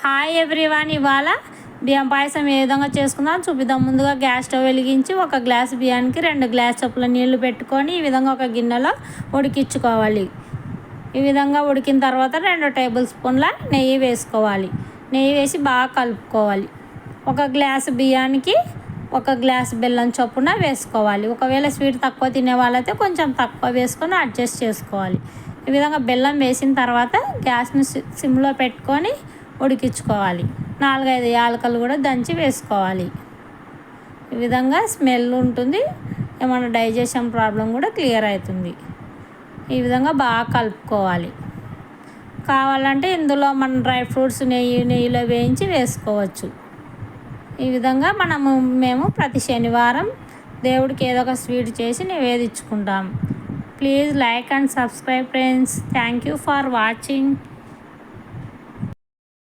Hi everyone, ఇవాళ బియ్యం పాయసం ఏ విధంగా చేసుకుందాం చూపిద్దాం. ముందుగా గ్యాస్ స్టవ్ వెలిగించి ఒక గ్లాసు బియ్యానికి 2 గ్లాస్ చొప్పుల నీళ్లు పెట్టుకొని ఈ విధంగా ఒక గిన్నెలో ఉడికించుకోవాలి. ఈ విధంగా ఉడికిన తర్వాత 2 టేబుల్ స్పూన్ల నెయ్యి వేసుకోవాలి. నెయ్యి వేసి బాగా కలుపుకోవాలి. ఒక గ్లాసు బియ్యానికి 1 గ్లాసు బెల్లం చొప్పున వేసుకోవాలి. ఒకవేళ స్వీట్ తక్కువ తినే వాళ్ళైతే కొంచెం తక్కువ వేసుకొని అడ్జస్ట్ చేసుకోవాలి. ఈ విధంగా బెల్లం వేసిన తర్వాత గ్యాస్ని సిమ్లో పెట్టుకొని ఉడికించుకోవాలి. 4-5 యాలకులు కూడా దంచి వేసుకోవాలి. ఈ విధంగా స్మెల్ ఉంటుంది, ఏమైనా డైజెషన్ ప్రాబ్లం కూడా క్లియర్ అవుతుంది. ఈ విధంగా బాగా కలుపుకోవాలి. కావాలంటే ఇందులో మన డ్రై ఫ్రూట్స్ నెయ్యిలో వేయించి వేసుకోవచ్చు. ఈ విధంగా మేము ప్రతి శనివారం దేవుడికి ఏదో ఒక స్వీట్ చేసి నివేదించుకుంటాం. Please like and subscribe friends. Thank you for watching.